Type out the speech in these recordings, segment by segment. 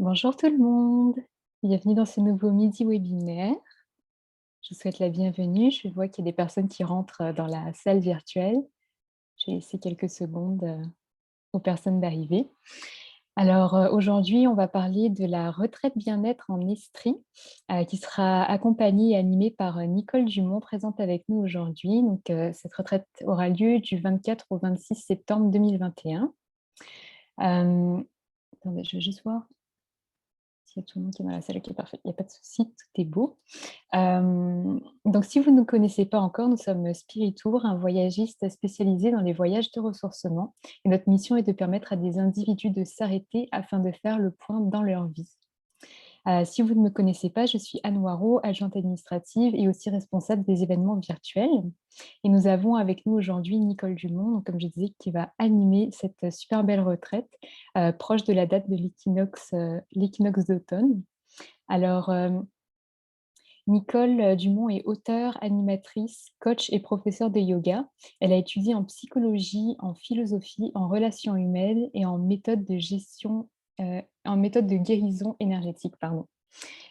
Bonjour tout le monde, bienvenue dans ce nouveau midi webinaire. Je vous souhaite la bienvenue. Je vois qu'il y a des personnes qui rentrent dans la salle virtuelle. Je vais laisser quelques secondes aux personnes d'arriver. Alors aujourd'hui, on va parler de la retraite bien-être en Estrie, qui sera accompagnée et animée par Nicole Dumont, présente avec nous aujourd'hui. Donc, cette retraite aura lieu du 24 au 26 septembre 2021. Attendez, je vais juste voir. S'il y a tout le monde qui est dans la salle, OK, parfait, il n'y a pas de souci, tout est beau. Donc si vous ne nous connaissez pas encore, nous sommes Spiritour, un voyagiste spécialisé dans les voyages de ressourcement et notre mission est de permettre à des individus de s'arrêter afin de faire le point dans leur vie. Si vous ne me connaissez pas, je suis Anne Waro, adjointe administrative et aussi responsable des événements virtuels. Et nous avons avec nous aujourd'hui Nicole Dumont, donc comme je disais, qui va animer cette super belle retraite proche de la date de l'équinoxe d'automne. Alors, Nicole Dumont est auteure, animatrice, coach et professeure de yoga. Elle a étudié en psychologie, en philosophie, en relations humaines et en méthode de gestion, en méthode de guérison énergétique, pardon.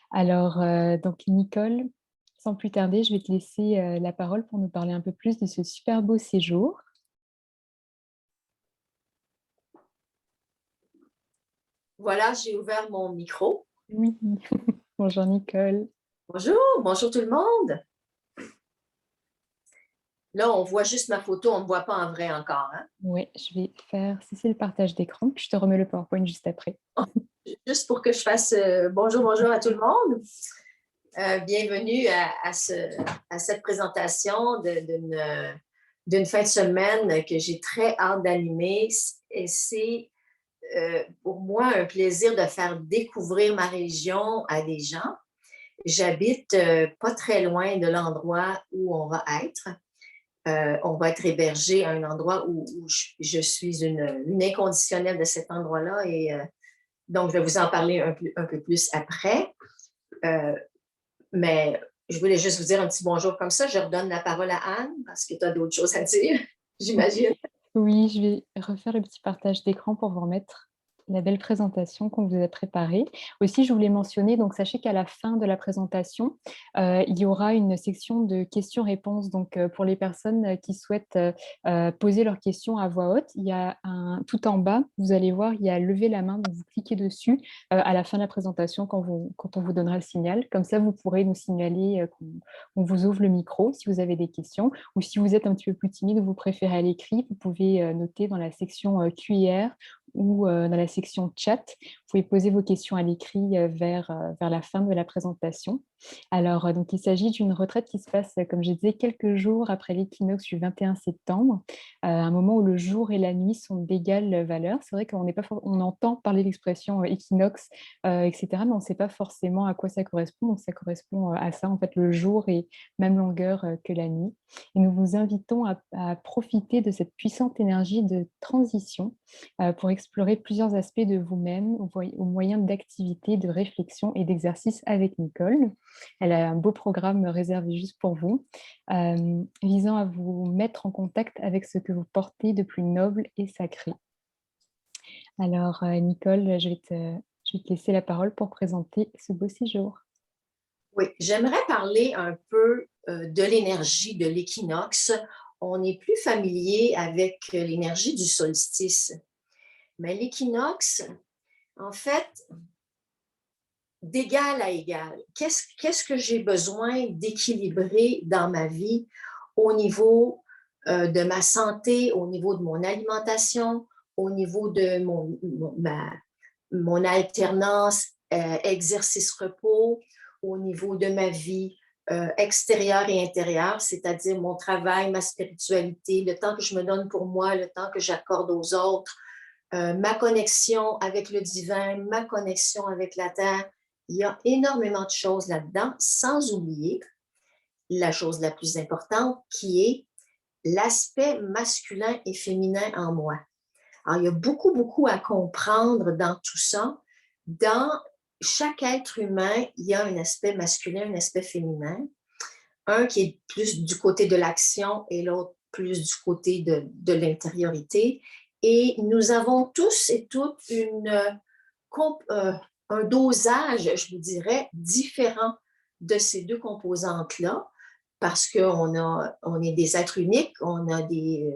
Alors, donc Nicole, sans plus tarder, je vais te laisser, la parole pour nous parler un peu plus de ce super beau séjour. Voilà, j'ai ouvert mon micro. Oui. Bonjour Nicole. Bonjour tout le monde. Là, on voit juste ma photo, on ne me voit pas en vrai encore, hein? Ouais, je vais faire cesser le partage d'écran, puis je te remets le PowerPoint juste après. Juste pour que je fasse bonjour à tout le monde. Bienvenue à cette présentation d'une fin de semaine que j'ai très hâte d'animer. Et c'est pour moi un plaisir de faire découvrir ma région à des gens. J'habite pas très loin de l'endroit où on va être. On va être hébergé à un endroit où je suis une inconditionnelle de cet endroit-là et donc je vais vous en parler un peu plus après. Euh, mais je voulais juste vous dire un petit bonjour comme ça. Je redonne la parole à Anne parce que tu as d'autres choses à dire, j'imagine. Oui, je vais refaire le petit partage d'écran pour vous remettre la belle présentation qu'on vous a préparée. Aussi, je voulais mentionner, donc sachez qu'à la fin de la présentation, il y aura une section de questions-réponses. Donc, pour les personnes qui souhaitent poser leurs questions à voix haute, il y a tout en bas, vous allez voir, il y a lever la main, donc vous cliquez dessus à la fin de la présentation quand on vous donnera le signal. Comme ça, vous pourrez nous signaler qu'on vous ouvre le micro si vous avez des questions. Ou si vous êtes un petit peu plus timide ou vous préférez à l'écrit, vous pouvez noter dans la section QR ou dans la section chat. Vous pouvez poser vos questions à l'écrit vers la fin de la présentation. Alors, donc, il s'agit d'une retraite qui se passe, comme je disais, quelques jours après l'équinoxe du 21 septembre, un moment où le jour et la nuit sont d'égale valeur. C'est vrai qu'on n'est pas on entend parler l'expression équinoxe, etc., mais on ne sait pas forcément à quoi ça correspond. Donc, ça correspond à ça, en fait, le jour est même longueur que la nuit. Et nous vous invitons à profiter de cette puissante énergie de transition pour explorer plusieurs aspects de vous-même au moyen d'activités, de réflexion et d'exercices avec Nicole. Elle a un beau programme réservé juste pour vous, visant à vous mettre en contact avec ce que vous portez de plus noble et sacré. Alors, Nicole, je vais te laisser la parole pour présenter ce beau séjour. Oui, j'aimerais parler un peu de l'énergie de l'équinoxe. On est plus familier avec l'énergie du solstice, mais l'équinoxe, en fait, d'égal à égal. Qu'est-ce que j'ai besoin d'équilibrer dans ma vie au niveau de ma santé, au niveau de mon alimentation, au niveau de mon alternance exercice-repos, au niveau de ma vie extérieure et intérieure, c'est-à-dire mon travail, ma spiritualité, le temps que je me donne pour moi, le temps que j'accorde aux autres, ma connexion avec le divin, ma connexion avec la terre. Il y a énormément de choses là-dedans, sans oublier la chose la plus importante qui est l'aspect masculin et féminin en moi. Alors, il y a beaucoup à comprendre dans tout ça. Dans chaque être humain, il y a un aspect masculin, un aspect féminin. Un qui est plus du côté de l'action et l'autre plus du côté de l'intériorité. Et nous avons tous et toutes un dosage, je vous dirais, différent de ces deux composantes-là, parce on est des êtres uniques, on a des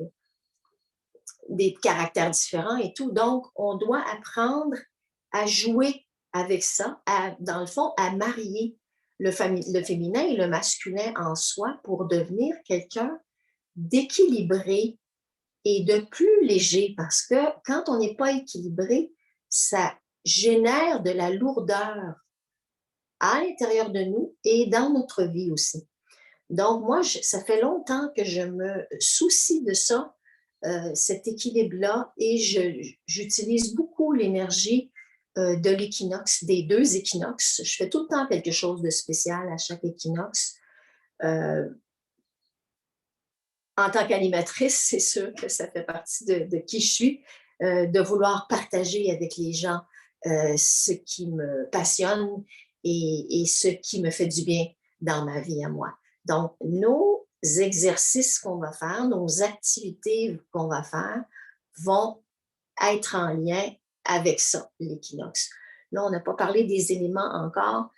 caractères différents et tout. Donc, on doit apprendre à jouer avec ça, dans le fond, à marier le féminin et le masculin en soi pour devenir quelqu'un d'équilibré et de plus léger. Parce que quand on n'est pas équilibré, ça génère de la lourdeur à l'intérieur de nous et dans notre vie aussi. Donc, moi, ça fait longtemps que je me soucie de ça, cet équilibre-là, et j'utilise beaucoup l'énergie de l'équinoxe, des deux équinoxes. Je fais tout le temps quelque chose de spécial à chaque équinoxe. En tant qu'animatrice, c'est sûr que ça fait partie de qui je suis, de vouloir partager avec les gens ce qui me passionne et ce qui me fait du bien dans ma vie à moi. Donc, nos exercices qu'on va faire, nos activités qu'on va faire vont être en lien avec ça, l'équinoxe. Là, on n'a pas parlé des éléments encore.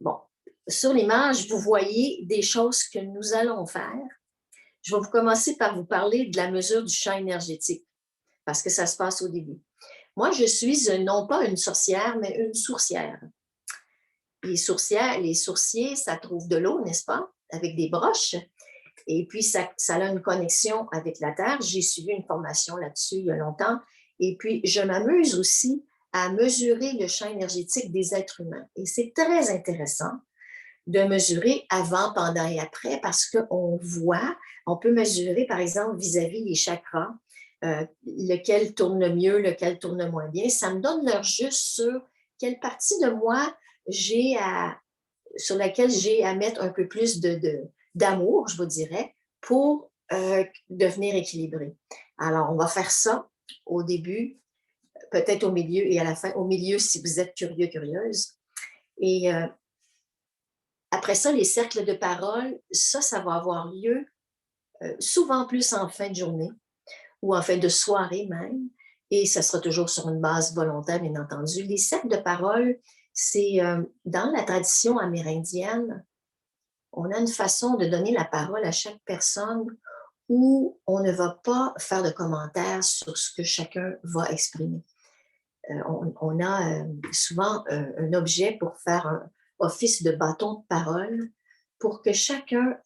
Bon, sur l'image, vous voyez des choses que nous allons faire. Je vais vous commencer par vous parler de la mesure du champ énergétique, parce que ça se passe au début. Moi, je suis non pas une sorcière, mais une sourcière. Les sourciers, ça trouve de l'eau, n'est-ce pas, avec des broches. Et puis, ça a une connexion avec la Terre. J'ai suivi une formation là-dessus il y a longtemps. Et puis, je m'amuse aussi à mesurer le champ énergétique des êtres humains. Et c'est très intéressant de mesurer avant, pendant et après, parce qu'on voit, on peut mesurer, par exemple, vis-à-vis les chakras, lequel tourne le mieux, lequel tourne le moins bien. Ça me donne l'heure juste sur quelle partie de moi sur laquelle j'ai à mettre un peu plus d'amour, je vous dirais, pour devenir équilibré. Alors, on va faire ça au début, peut-être au milieu et à la fin. Au milieu, si vous êtes curieux, curieuse. Et après ça, les cercles de parole, ça va avoir lieu souvent plus en fin de journée ou en fin de soirée même. Et ça sera toujours sur une base volontaire, bien entendu. Les cercles de parole, c'est dans la tradition amérindienne, on a une façon de donner la parole à chaque personne où on ne va pas faire de commentaires sur ce que chacun va exprimer. On a souvent un objet pour faire un office de bâton de parole pour que chacune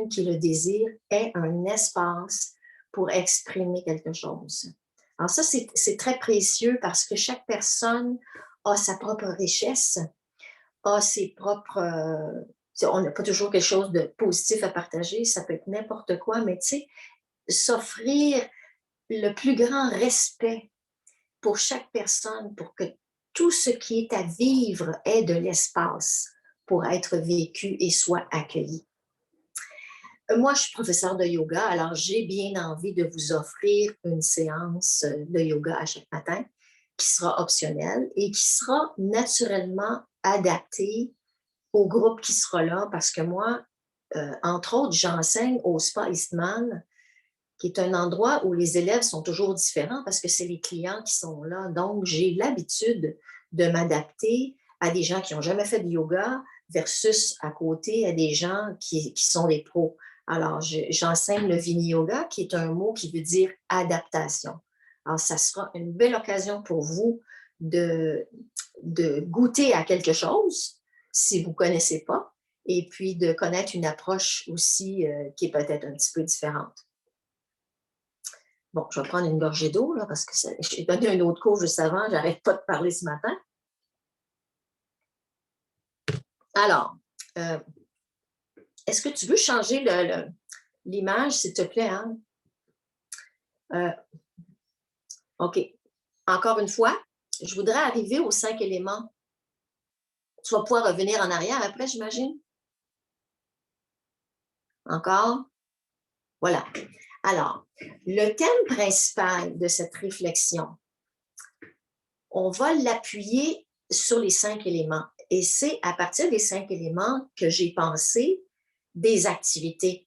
qui le désire, ait un espace pour exprimer quelque chose. Alors ça, c'est très précieux parce que chaque personne a sa propre richesse, a ses propres... on n'a pas toujours quelque chose de positif à partager, ça peut être n'importe quoi, mais tu sais, s'offrir le plus grand respect pour chaque personne, pour que tout ce qui est à vivre ait de l'espace pour être vécu et soit accueilli. Moi, je suis professeure de yoga, alors j'ai bien envie de vous offrir une séance de yoga à chaque matin qui sera optionnelle et qui sera naturellement adaptée au groupe qui sera là, parce que moi, entre autres, j'enseigne au Spa Eastman, qui est un endroit où les élèves sont toujours différents parce que c'est les clients qui sont là. Donc, j'ai l'habitude de m'adapter à des gens qui n'ont jamais fait de yoga versus à côté à des gens qui sont des pros. Alors, j'enseigne le Vini-Yoga, qui est un mot qui veut dire adaptation. Alors, ça sera une belle occasion pour vous de goûter à quelque chose si vous ne connaissez pas, et puis de connaître une approche aussi qui est peut-être un petit peu différente. Bon, je vais prendre une gorgée d'eau, là, parce que j'ai donné un autre cours juste avant, j'arrête pas de parler ce matin. Alors, est-ce que tu veux changer l'image, s'il te plaît, Anne? OK. Encore une fois, je voudrais arriver aux 5 éléments. Tu vas pouvoir revenir en arrière après, j'imagine? Encore? Voilà. Alors, le thème principal de cette réflexion, on va l'appuyer sur les 5 éléments. Et c'est à partir des 5 éléments que j'ai pensé des activités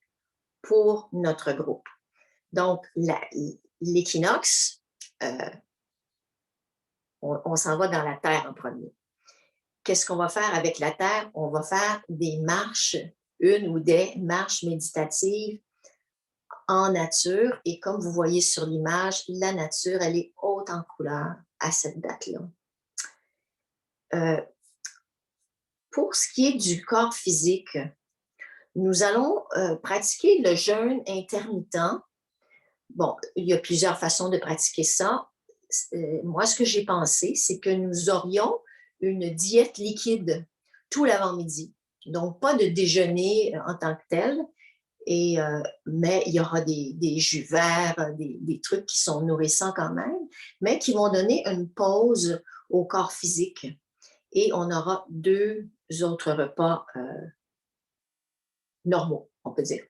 pour notre groupe. Donc, l'équinoxe, On s'en va dans la terre en premier. Qu'est-ce qu'on va faire avec la terre? On va faire des marches, une ou des marches méditatives en nature. Et comme vous voyez sur l'image, la nature, elle est haute en couleur à cette date-là. Pour ce qui est du corps physique, nous allons pratiquer le jeûne intermittent. Bon, il y a plusieurs façons de pratiquer ça. Moi, ce que j'ai pensé, c'est que nous aurions une diète liquide tout l'avant-midi. Donc, pas de déjeuner en tant que tel, mais il y aura des jus verts, des trucs qui sont nourrissants quand même, mais qui vont donner une pause au corps physique. Et on aura 2 autres repas normaux, on peut dire.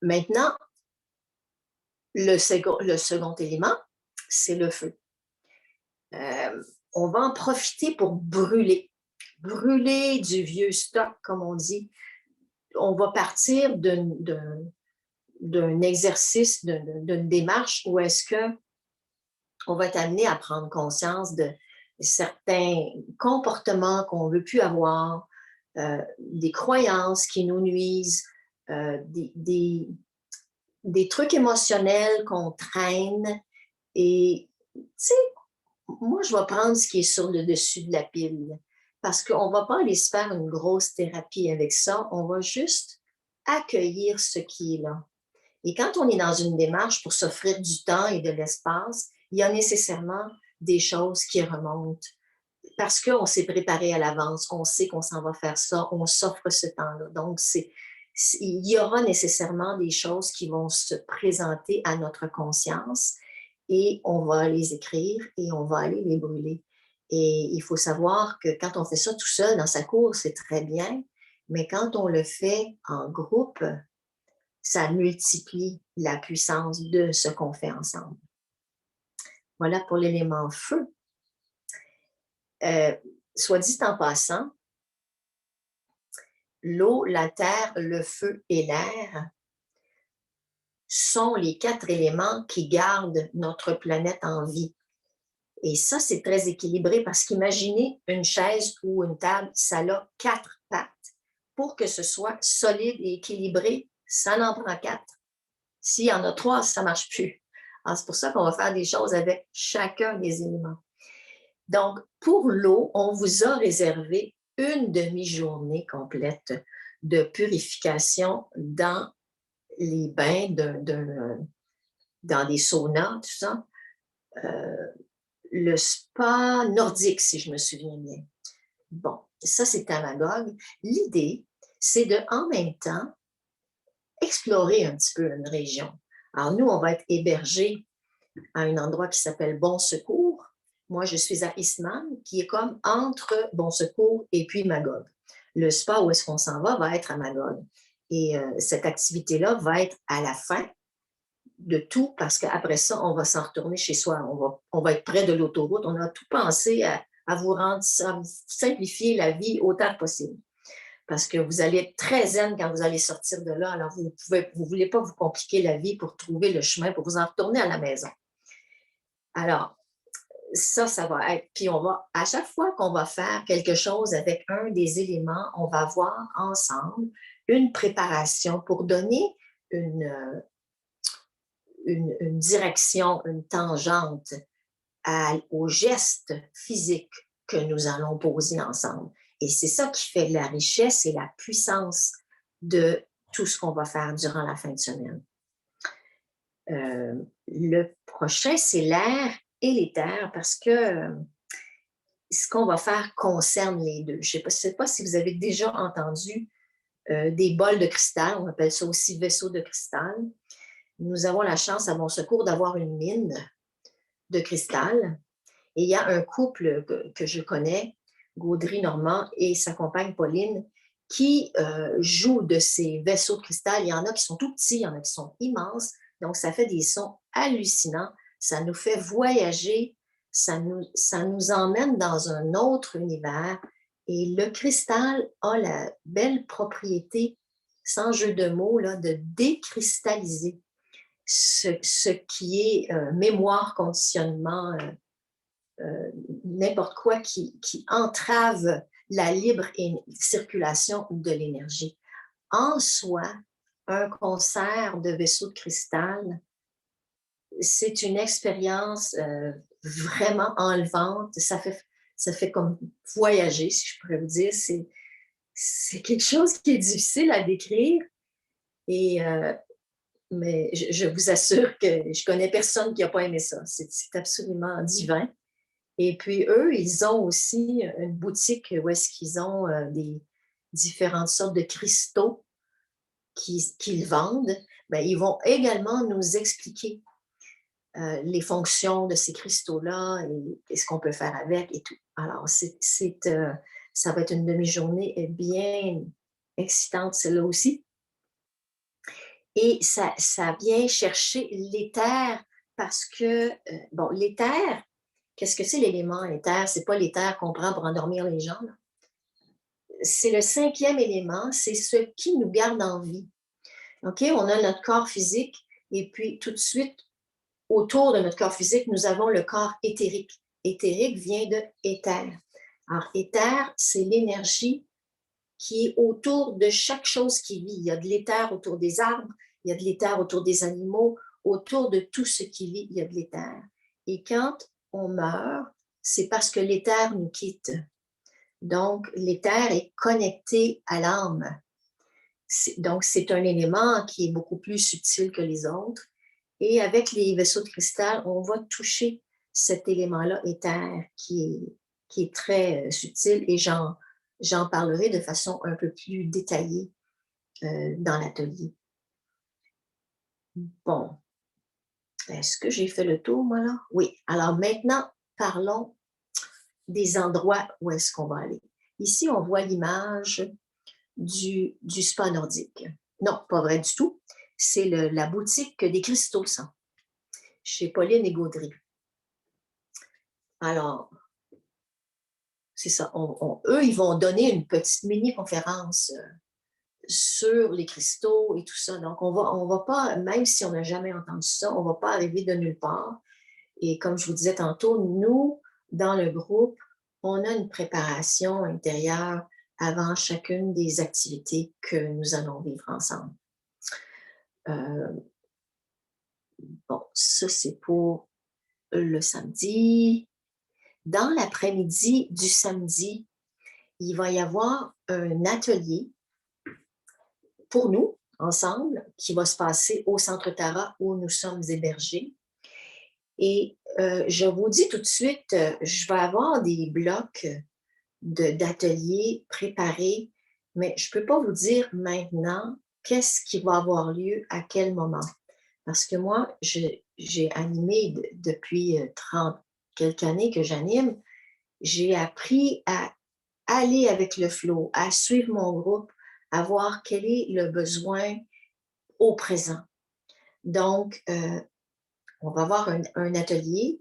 Maintenant, le second élément, c'est le feu. On va en profiter pour brûler du vieux stock, comme on dit. On va partir d'un exercice, d'une démarche où est-ce que on va être amené à prendre conscience de certains comportements qu'on ne veut plus avoir, des croyances qui nous nuisent, des trucs émotionnels qu'on traîne. Et, tu sais, moi, je vais prendre ce qui est sur le dessus de la pile parce qu'on ne va pas aller se faire une grosse thérapie avec ça. On va juste accueillir ce qui est là. Et quand on est dans une démarche pour s'offrir du temps et de l'espace, il y a nécessairement des choses qui remontent parce qu'on s'est préparé à l'avance, on sait qu'on s'en va faire ça, on s'offre ce temps-là. Donc, il y aura nécessairement des choses qui vont se présenter à notre conscience et on va les écrire et on va aller les brûler. Et il faut savoir que quand on fait ça tout seul dans sa cour, c'est très bien, mais quand on le fait en groupe, ça multiplie la puissance de ce qu'on fait ensemble. Voilà pour l'élément feu. Soit dit en passant, l'eau, la terre, le feu et l'air sont les 4 éléments qui gardent notre planète en vie. Et ça, c'est très équilibré parce qu'imaginez une chaise ou une table, ça a 4 pattes. Pour que ce soit solide et équilibré, ça en prend 4. S'il y en a 3, ça ne marche plus. Alors, c'est pour ça qu'on va faire des choses avec chacun des éléments. Donc, pour l'eau, on vous a réservé une demi-journée complète de purification dans les bains, dans des saunas, tout ça. Le spa nordique, si je me souviens bien. Bon, ça, c'est à Magog. L'idée, c'est de, en même temps, explorer un petit peu une région. Alors, nous, on va être hébergés à un endroit qui s'appelle Bon Secours. Moi, je suis à Eastman, qui est comme entre Bon Secours et puis Magog. Le spa où est-ce qu'on s'en va être à Magog. Et cette activité-là va être à la fin de tout, parce qu'après ça, on va s'en retourner chez soi. On va être près de l'autoroute. On a tout pensé à vous rendre, à vous simplifier la vie autant que possible. Parce que vous allez être très zen quand vous allez sortir de là. Alors, vous ne voulez pas vous compliquer la vie pour trouver le chemin, pour vous en retourner à la maison. Alors, ça va être, puis on va, à chaque fois qu'on va faire quelque chose avec un des éléments, on va avoir ensemble une préparation pour donner une direction, une tangente aux gestes physiques que nous allons poser ensemble. Et c'est ça qui fait la richesse et la puissance de tout ce qu'on va faire durant la fin de semaine. Le prochain, c'est l'air et les terres, parce que ce qu'on va faire concerne les deux. Je ne sais pas si vous avez déjà entendu des bols de cristal, on appelle ça aussi vaisseau de cristal. Nous avons la chance à Bon Secours d'avoir une mine de cristal. Et il y a un couple que je connais, Gaudry Normand et sa compagne Pauline, qui jouent de ces vaisseaux de cristal. Il y en a qui sont tout petits, il y en a qui sont immenses. Donc, ça fait des sons hallucinants. Ça nous fait voyager. Ça nous emmène dans un autre univers. Et le cristal a la belle propriété, sans jeu de mots, là, de décristalliser ce qui est mémoire, conditionnement, n'importe quoi qui entrave la libre circulation de l'énergie. En soi, un concert de vaisseau de cristal, c'est une expérience vraiment enlevante. Ça fait comme voyager, si je pourrais vous dire. C'est quelque chose qui est difficile à décrire. Et, mais je vous assure que je connais personne qui n'a pas aimé ça. C'est absolument divin. Et puis, eux, ils ont aussi une boutique où est-ce qu'ils ont des différentes sortes de cristaux qu'ils vendent. Bien, ils vont également nous expliquer les fonctions de ces cristaux-là et ce qu'on peut faire avec et tout. Alors, ça va être une demi-journée bien excitante, celle-là aussi. Et ça vient chercher l'éther parce que, bon, l'éther, qu'est-ce que c'est l'élément éther? C'est pas l'éther qu'on prend pour endormir les gens, là. C'est le 5e élément, c'est ce qui nous garde en vie. OK? On a notre corps physique et puis tout de suite, autour de notre corps physique, nous avons le corps éthérique. Éthérique vient de éther. Alors, éther, c'est l'énergie qui est autour de chaque chose qui vit. Il y a de l'éther autour des arbres, il y a de l'éther autour des animaux, autour de tout ce qui vit, il y a de l'éther. Et quand on meurt, c'est parce que l'éther nous quitte. Donc, l'éther est connecté à l'âme. Donc, c'est un élément qui est beaucoup plus subtil que les autres. Et avec les vaisseaux de cristal, on va toucher cet élément-là, éther, qui est très subtil et j'en parlerai de façon un peu plus détaillée dans l'atelier. Bon, est-ce que j'ai fait le tour, moi, là? Oui. Alors maintenant, parlons des endroits où est-ce qu'on va aller. Ici, on voit l'image du spa nordique. Non, pas vrai du tout. C'est la boutique des cristaux sang chez Pauline et Gaudry. Alors, c'est ça. Eux, ils vont donner une petite mini-conférence sur les cristaux et tout ça. Donc, on va pas, même si on n'a jamais entendu ça, on ne va pas arriver de nulle part. Et comme je vous disais tantôt, nous, dans le groupe, on a une préparation intérieure avant chacune des activités que nous allons vivre ensemble. Bon, ça, c'est pour le samedi. Dans l'après-midi du samedi, il va y avoir un atelier pour nous, ensemble, qui va se passer au Centre Tara où nous sommes hébergés. Et je vous dis tout de suite, je vais avoir des blocs d'ateliers préparés, mais je ne peux pas vous dire maintenant qu'est-ce qui va avoir lieu à quel moment. Parce que moi, j'ai animé depuis 30 quelques années que j'anime, j'ai appris à aller avec le flow, à suivre mon groupe, à voir quel est le besoin au présent. Donc, on va avoir un atelier,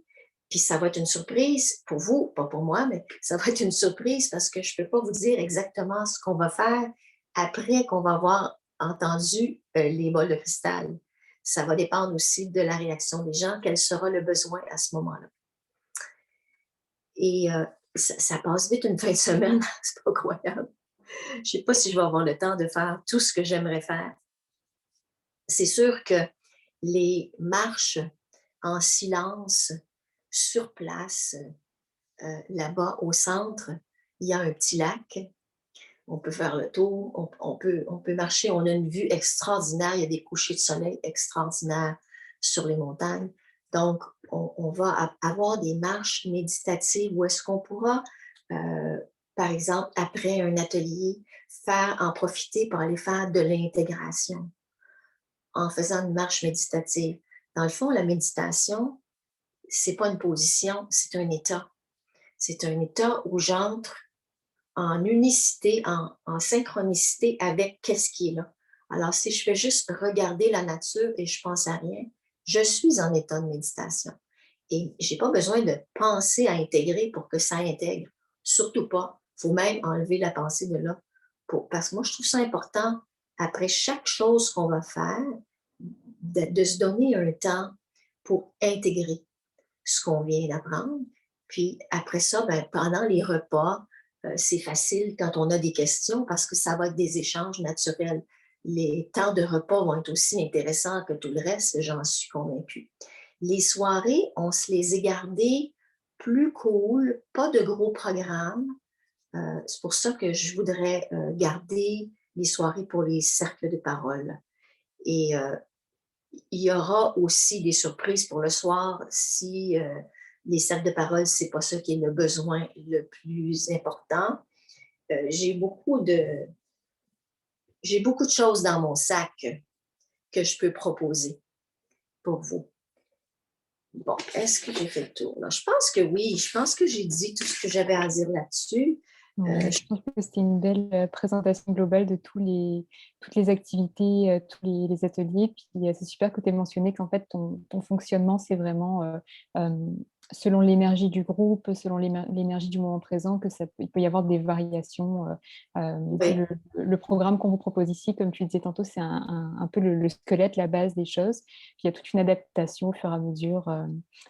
puis ça va être une surprise pour vous, pas pour moi, mais ça va être une surprise parce que je ne peux pas vous dire exactement ce qu'on va faire après qu'on va avoir entendu les bols de cristal. Ça va dépendre aussi de la réaction des gens, quel sera le besoin à ce moment-là. Et ça passe vite une fin de semaine, c'est pas croyable. Je ne sais pas si je vais avoir le temps de faire tout ce que j'aimerais faire. C'est sûr que les marches en silence, sur place, là-bas au centre, il y a un petit lac. On peut faire le tour, on peut marcher. On a une vue extraordinaire. Il y a des couchers de soleil extraordinaires sur les montagnes. Donc, on va avoir des marches méditatives où est-ce qu'on pourra, par exemple, après un atelier, en profiter pour aller faire de l'intégration en faisant une marche méditative. Dans le fond, la méditation, c'est pas une position, c'est un état. C'est un état où j'entre en unicité, en synchronicité avec qu'est-ce qui est là. Alors, si je fais juste regarder la nature et je pense à rien, je suis en état de méditation. Et j'ai pas besoin de penser à intégrer pour que ça intègre. Surtout pas. Il faut même enlever la pensée de là. Parce que moi, je trouve ça important, après chaque chose qu'on va faire, de se donner un temps pour intégrer ce qu'on vient d'apprendre, Puis après ça, ben, pendant les repas, c'est facile quand on a des questions parce que ça va être des échanges naturels. Les temps de repas vont être aussi intéressants que tout le reste, j'en suis convaincue. Les soirées, on se les est gardées plus cool, pas de gros programmes. C'est pour ça que je voudrais garder les soirées pour les cercles de parole. Et il y aura aussi des surprises pour le soir si les cercles de parole, c'est pas ça qui est le besoin le plus important. Euh, j'ai beaucoup de j'ai beaucoup de choses dans mon sac que je peux proposer pour vous. Bon, est-ce que j'ai fait le tour? Là? Je pense que oui, je pense que j'ai dit tout ce que j'avais à dire là-dessus. Oui, je pense que c'était une belle présentation globale de toutes les activités, tous les ateliers. Puis c'est super que tu aies mentionné qu'en fait, ton fonctionnement, c'est vraiment selon l'énergie du groupe, selon l'énergie du moment présent, il peut y avoir des variations. Et puis Oui, le programme qu'on vous propose ici, comme tu le disais tantôt, c'est un peu le squelette, la base des choses. Puis il y a toute une adaptation au fur et à mesure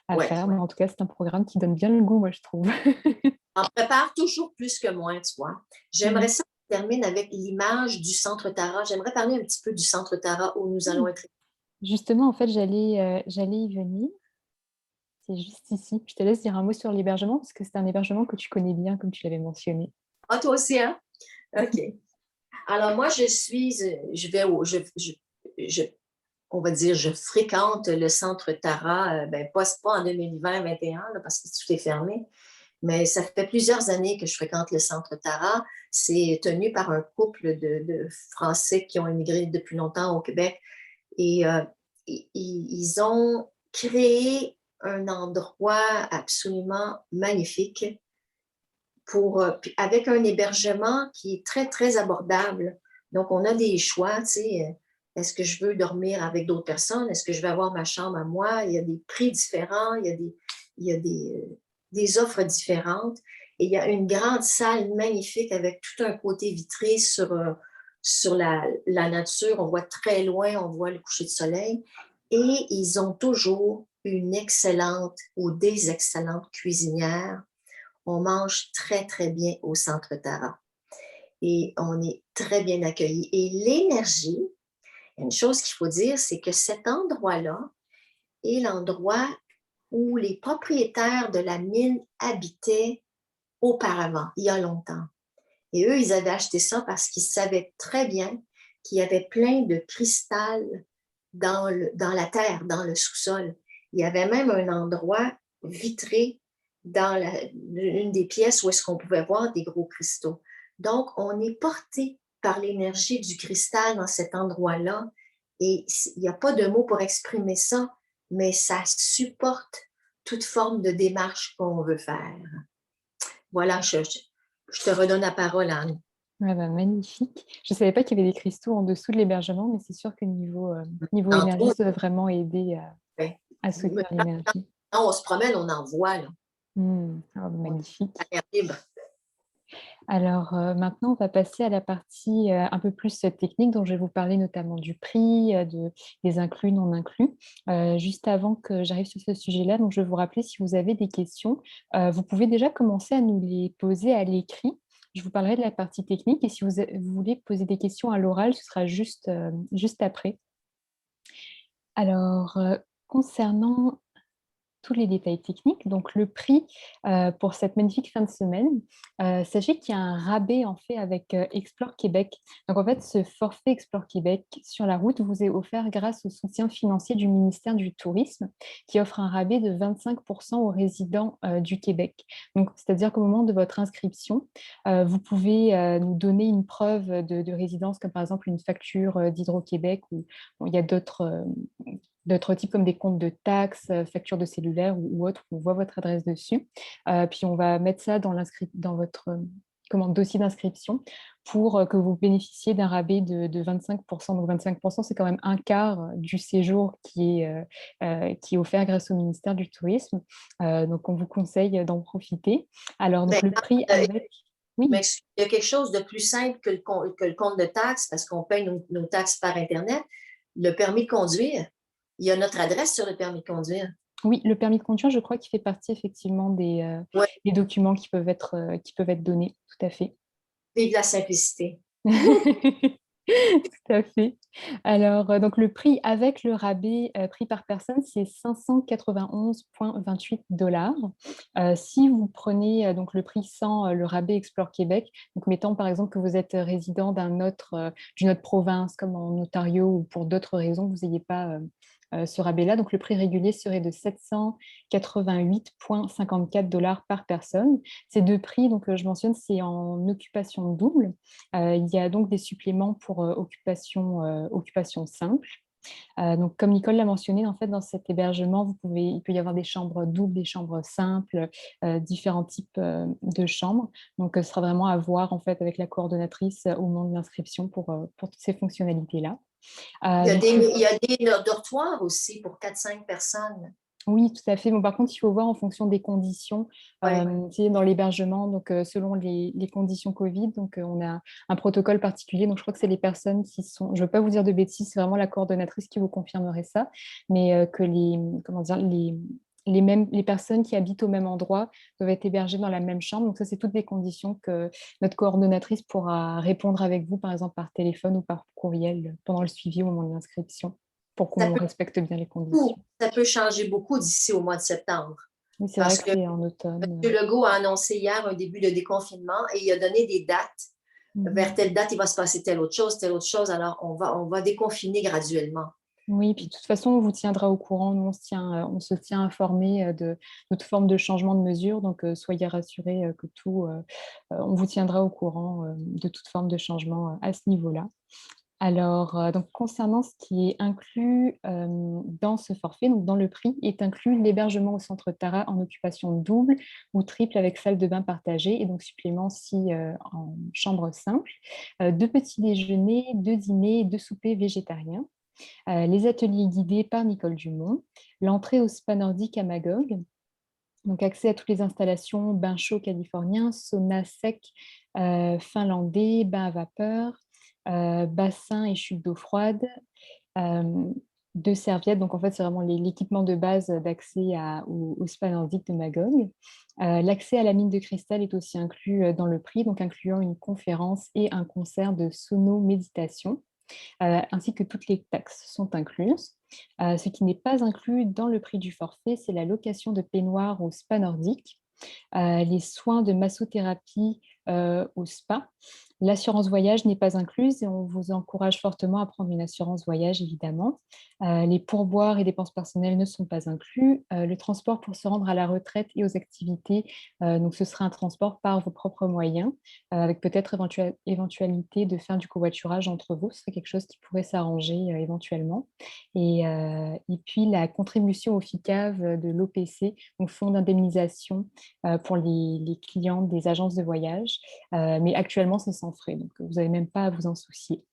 à ouais. faire. Mais en tout cas, c'est un programme qui donne bien le goût, moi, je trouve. On prépare toujours plus que moins, tu vois. J'aimerais ça qu'on termine avec l'image du Centre Tara. J'aimerais parler un petit peu du Centre Tara où nous allons Mm. être. Justement, en fait, j'allais y venir. C'est juste ici. Je te laisse dire un mot sur l'hébergement parce que c'est un hébergement que tu connais bien, comme tu l'avais mentionné. Ah, toi aussi, hein? OK. Alors, moi, je vais on va dire, je fréquente le Centre Tara, ben, pas en 2020-2021, parce que tout est fermé, mais ça fait plusieurs années que je fréquente le Centre Tara. C'est tenu par un couple de Français qui ont immigré depuis longtemps au Québec. Et ils ont créé un endroit absolument magnifique avec un hébergement qui est très, très abordable. Donc, on a des choix, tu sais, est-ce que je veux dormir avec d'autres personnes? Est-ce que je vais avoir ma chambre à moi? Il y a des prix différents, il y a des offres différentes. Et il y a une grande salle magnifique avec tout un côté vitré sur la nature. On voit très loin, on voit le coucher de soleil. Et ils ont toujours une excellente ou des excellentes cuisinières. On mange très, très bien au Centre Tara et on est très bien accueillis. Et l'énergie, une chose qu'il faut dire, c'est que cet endroit-là est l'endroit où les propriétaires de la mine habitaient auparavant, il y a longtemps. Et eux, ils avaient acheté ça parce qu'ils savaient très bien qu'il y avait plein de cristal dans la terre, dans le sous-sol. Il y avait même un endroit vitré dans une des pièces où est-ce qu'on pouvait voir des gros cristaux. Donc, on est porté par l'énergie du cristal dans cet endroit-là et il n'y a pas de mots pour exprimer ça, mais ça supporte toute forme de démarche qu'on veut faire. Voilà, je te redonne la parole, Anne. Ouais, bah, magnifique. Je ne savais pas qu'il y avait des cristaux en dessous de l'hébergement, mais c'est sûr que niveau énergie, Tantôt, ça va vraiment aider ben, à soutenir l'énergie. quand on se promène, on en voit, là. Ah, On est magnifique. à l'air libre. Alors maintenant, on va passer à la partie un peu plus technique dont je vais vous parler notamment du prix, des inclus, non inclus. Juste avant que j'arrive sur ce sujet-là, donc je vais vous rappeler si vous avez des questions, vous pouvez déjà commencer à nous les poser à l'écrit. Je vous parlerai de la partie technique et si vous voulez poser des questions à l'oral, ce sera juste après. Alors, concernant tous les détails techniques. Donc, le prix pour cette magnifique fin de semaine, sachez qu'il y a un rabais en fait avec Explore Québec. Donc, en fait, ce forfait Explore Québec sur la route vous est offert grâce au soutien financier du ministère du Tourisme qui offre un rabais de 25% aux résidents du Québec. Donc, c'est-à-dire qu'au moment de votre inscription, vous pouvez nous donner une preuve de résidence, comme par exemple une facture d'Hydro-Québec ou bon, il y a d'autres types comme des comptes de taxes, factures de cellulaire ou autres, on voit votre adresse dessus. Puis on va mettre ça dans votre dossier d'inscription pour que vous bénéficiez d'un rabais de 25%. Donc 25%, c'est quand même un quart du séjour qui est offert grâce au ministère du Tourisme. Donc on vous conseille d'en profiter. Alors donc Ben, le prix avec... mais Oui. il y a quelque chose de plus simple que le compte de taxes parce qu'on paye nos taxes par Internet. Le permis de conduire, il y a notre adresse sur le permis de conduire. Oui, le permis de conduire, je crois qu'il fait partie effectivement Ouais, des documents qui peuvent être donnés, tout à fait. vive la simplicité. Tout à fait. Alors, donc le prix avec le rabais, prix par personne, c'est 591,28 $. Si vous prenez, donc le prix sans, le rabais Explore Québec, donc mettons par exemple que vous êtes résident d'une autre province comme en Ontario ou pour d'autres raisons, vous n'ayez pas, ce rabais-là, donc le prix régulier serait de 788,54 $ par personne. Ces 2 prix, donc je mentionne, c'est en occupation double. Il y a donc des suppléments pour occupation simple. Donc, comme Nicole l'a mentionné, en fait, dans cet hébergement, il peut y avoir des chambres doubles, des chambres simples, différents types de chambres. Donc, ce sera vraiment à voir en fait avec la coordonnatrice au moment de l'inscription pour toutes ces fonctionnalités-là. Donc, Il y a des dortoirs aussi pour 4-5 personnes. oui, tout à fait. Bon, par contre, il faut voir en fonction des conditions, Ouais. tu sais, dans l'hébergement, donc selon les conditions Covid, donc on a un protocole particulier. Donc, je crois que c'est les personnes qui sont, je ne veux pas vous dire de bêtises, c'est vraiment la coordonnatrice qui vous confirmerait ça, mais que comment dire, les personnes qui habitent au même endroit doivent être hébergées dans la même chambre. Donc, ça, c'est toutes des conditions que notre coordonnatrice pourra répondre avec vous, par exemple par téléphone ou par courriel pendant le suivi au moment de l'inscription, pour Ça qu'on peut, respecte bien les conditions. ça peut changer beaucoup d'ici au mois de septembre. Oui, c'est vrai Parce que que c'est en M. automne. Legault a annoncé hier un début de déconfinement et il a donné des dates. Mhm. Vers telle date, il va se passer telle autre chose, telle autre chose. Alors, on va déconfiner graduellement. Oui, puis de toute façon, on vous tiendra au courant. Nous, on se tient informé de toute forme de changement de mesure. Donc, soyez rassurés que on vous tiendra au courant de toute forme de changement à ce niveau-là. Alors, donc concernant ce qui est inclus, dans ce forfait, donc dans le prix, est inclus l'hébergement au centre Tara en occupation double ou triple avec salle de bain partagée et donc supplément si, en chambre simple, 2 petits déjeuners, 2 dîners, 2 soupers végétariens, les ateliers guidés par Nicole Dumont, l'entrée au spa nordique à Magog, donc accès à toutes les installations, bain chaud californien, sauna sec finlandais, bain à vapeur, bassin et chute d'eau froide, euh, 2 serviettes. Donc en fait, c'est vraiment l'équipement de base d'accès au spa nordique de Magog. L'accès à la mine de cristal est aussi inclus dans le prix, donc incluant une conférence et un concert de sono-méditation, ainsi que toutes les taxes sont incluses. Ce qui n'est pas inclus dans le prix du forfait, c'est la location de peignoir au spa nordique, les soins de massothérapie au spa. L'assurance voyage n'est pas incluse et on vous encourage fortement à prendre une assurance voyage, évidemment. Les pourboires et dépenses personnelles ne sont pas inclus. Le transport pour se rendre à la retraite et aux activités, donc ce sera un transport par vos propres moyens, avec peut-être éventualité de faire du covoiturage entre vous. Ce serait quelque chose qui pourrait s'arranger éventuellement. Et puis la contribution au FICAV de l'OPC, donc Fonds d'indemnisation pour les clients des agences de voyage. Mais actuellement, c'est sans frais, donc vous n'avez même pas à vous en soucier.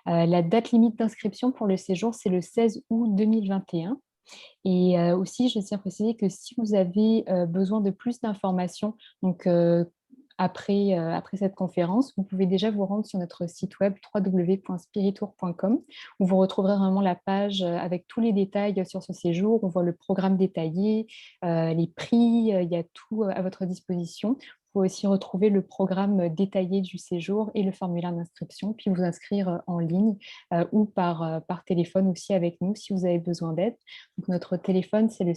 La date limite d'inscription pour le séjour, c'est le 16 août 2021. Et aussi, je tiens à préciser que si vous avez besoin de plus d'informations, donc après cette conférence, vous pouvez déjà vous rendre sur notre site web www.spiritour.com où vous retrouverez vraiment la page avec tous les détails sur ce séjour. On voit le programme détaillé, les prix, il y a tout à votre disposition. Vous pouvez aussi retrouver le programme détaillé du séjour et le formulaire d'inscription, puis vous inscrire en ligne ou par téléphone aussi avec nous si vous avez besoin d'aide. Donc, notre téléphone, c'est le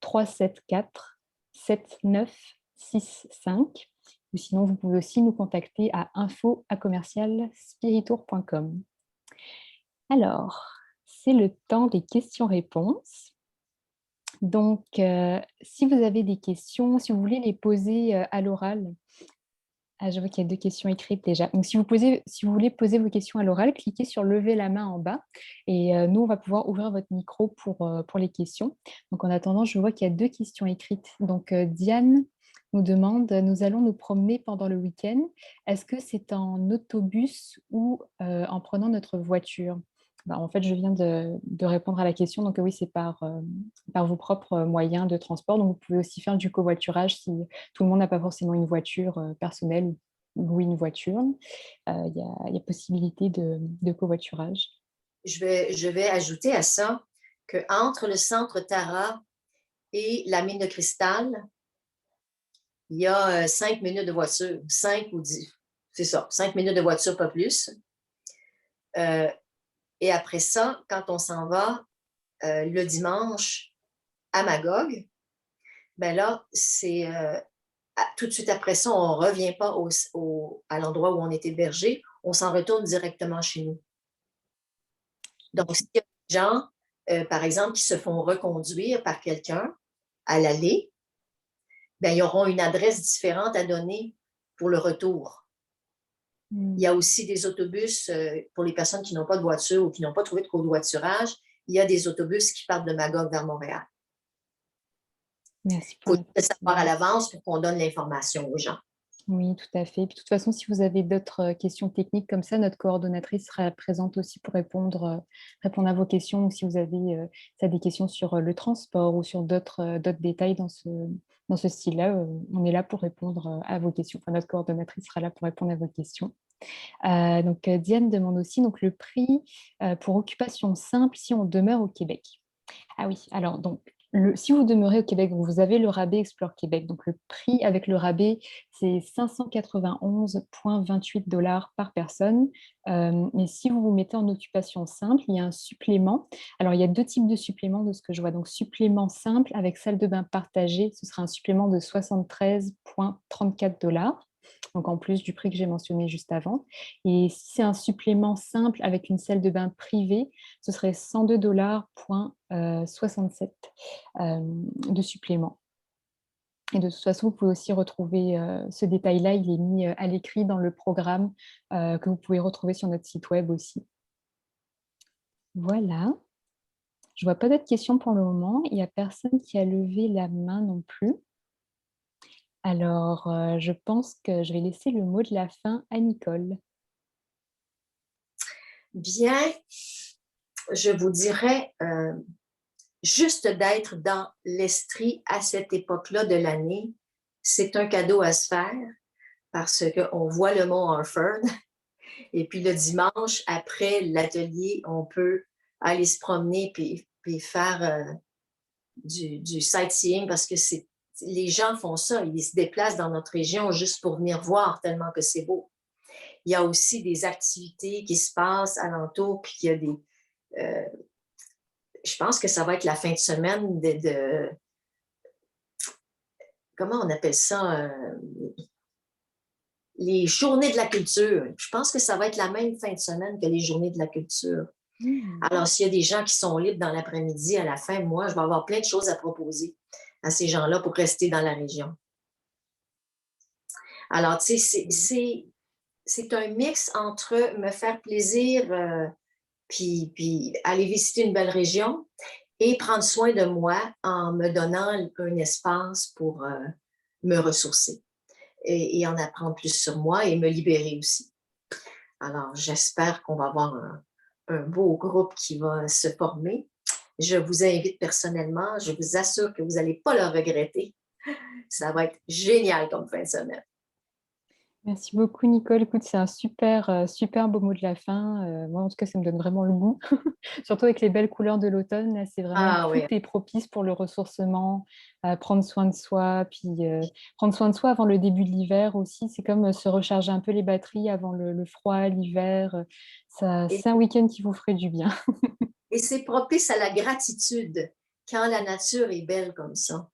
514-374-7965. Ou sinon, vous pouvez aussi nous contacter à info@spiritour.com. Alors, c'est le temps des questions-réponses. Donc, si vous avez des questions, si vous voulez les poser à l'oral, je vois qu'il y a 2 questions écrites déjà. Donc, si vous voulez poser vos questions à l'oral, cliquez sur lever la main en bas et nous, on va pouvoir ouvrir votre micro pour les questions. Donc, en attendant, je vois qu'il y a 2 questions écrites. Donc, Diane nous demande: nous allons nous promener pendant le week-end. Est-ce que c'est en autobus ou en prenant notre voiture? Ben, en fait, je viens de répondre à la question. Donc, oui, c'est par vos propres moyens de transport. Donc, vous pouvez aussi faire du covoiturage si tout le monde n'a pas forcément une voiture personnelle ou louer une voiture. Il y a possibilité de covoiturage. Je vais ajouter à ça qu'entre le centre Tara et la mine de cristal, il y a 5 minutes de voiture, 5 ou 10, c'est ça, 5 minutes de voiture, pas plus. Et après ça, quand on s'en va le dimanche à Magog, ben là, c'est tout de suite après ça, on ne revient pas à l'endroit où on est hébergé, on s'en retourne directement chez nous. Donc, s'il y a des gens, par exemple, qui se font reconduire par quelqu'un à l'aller, ben, ils auront une adresse différente à donner pour le retour. Il y a aussi des autobus pour les personnes qui n'ont pas de voiture ou qui n'ont pas trouvé de covoiturage. Il y a des autobus qui partent de Magog vers Montréal. Merci Il pour faut la le savoir à précision. l'avance pour qu'on donne l'information aux gens. Oui, tout à fait. Puis, de toute façon, si vous avez d'autres questions techniques comme ça, notre coordonnatrice sera présente aussi pour répondre à vos questions, ou si vous avez des questions sur le transport ou sur d'autres détails dans ce style-là, on est là pour répondre à vos questions. Enfin, notre coordonnatrice sera là pour répondre à vos questions. Donc, Diane demande aussi donc, le prix pour occupation simple si on demeure au Québec. Ah oui, alors donc, si vous demeurez au Québec, vous avez le rabais Explore Québec. Donc, le prix avec le rabais, c'est 591,28 $ par personne. Mais si vous vous mettez en occupation simple, il y a un supplément. Alors, il y a 2 types de suppléments de ce que je vois. Donc, supplément simple avec salle de bain partagée, ce sera un supplément de 73,34 $. Donc, en plus du prix que j'ai mentionné juste avant. Et si c'est un supplément simple avec une salle de bain privée, ce serait 102 $,67 de supplément. Et de toute façon, vous pouvez aussi retrouver ce détail-là, il est mis à l'écrit dans le programme que vous pouvez retrouver sur notre site web aussi. Voilà. Je ne vois pas d'autres questions pour le moment. Il n'y a personne qui a levé la main non plus. Alors, je pense que je vais laisser le mot de la fin à Nicole. Bien, je vous dirais juste d'être dans l'esprit à cette époque-là de l'année, c'est un cadeau à se faire parce qu'on voit le mont Harford. Et puis le dimanche, après l'atelier, on peut aller se promener puis faire du sightseeing parce que les gens font ça. Ils se déplacent dans notre région juste pour venir voir tellement que c'est beau. Il y a aussi des activités qui se passent alentour, puis il y a des... je pense que ça va être la fin de semaine comment on appelle ça? Les journées de la culture. Je pense que ça va être la même fin de semaine que les journées de la culture. Alors, s'il y a des gens qui sont libres dans l'après-midi, à la fin, moi, je vais avoir plein de choses à proposer à ces gens-là pour rester dans la région. Alors, tu sais, c'est un mix entre me faire plaisir puis aller visiter une belle région et prendre soin de moi en me donnant un espace pour me ressourcer et en apprendre plus sur moi et me libérer aussi. Alors, j'espère qu'on va avoir un beau groupe qui va se former. Je vous invite personnellement, je vous assure que vous n'allez pas le regretter. Ça va être génial comme fin de semaine. Merci beaucoup, Nicole. Écoute, c'est un super beau mot de la fin. Moi, en tout cas, ça me donne vraiment le goût. Surtout avec les belles couleurs de l'automne. Là, c'est vraiment Ah tout oui. est propice pour le ressourcement, prendre soin de soi, puis prendre soin de soi avant le début de l'hiver aussi. C'est comme se recharger un peu les batteries avant le froid, l'hiver. Et, C'est un week-end qui vous ferait du bien. et c'est propice à la gratitude quand la nature est belle comme ça.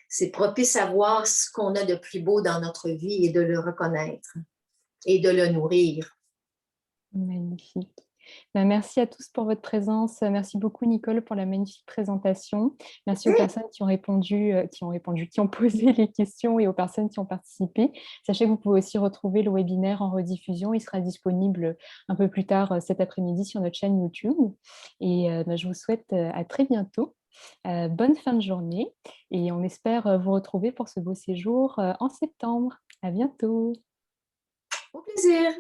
C'est propice à voir ce qu'on a de plus beau dans notre vie et de le reconnaître et de le nourrir. Magnifique. Ben, merci à tous pour votre présence. Merci beaucoup, Nicole, pour la magnifique présentation. Merci aux personnes qui ont répondu, qui ont posé les questions et aux personnes qui ont participé. Sachez que vous pouvez aussi retrouver le webinaire en rediffusion. Il sera disponible un peu plus tard cet après-midi sur notre chaîne YouTube. Et ben, je vous souhaite à très bientôt. Bonne fin de journée et on espère vous retrouver pour ce beau séjour en septembre. À bientôt. Au plaisir!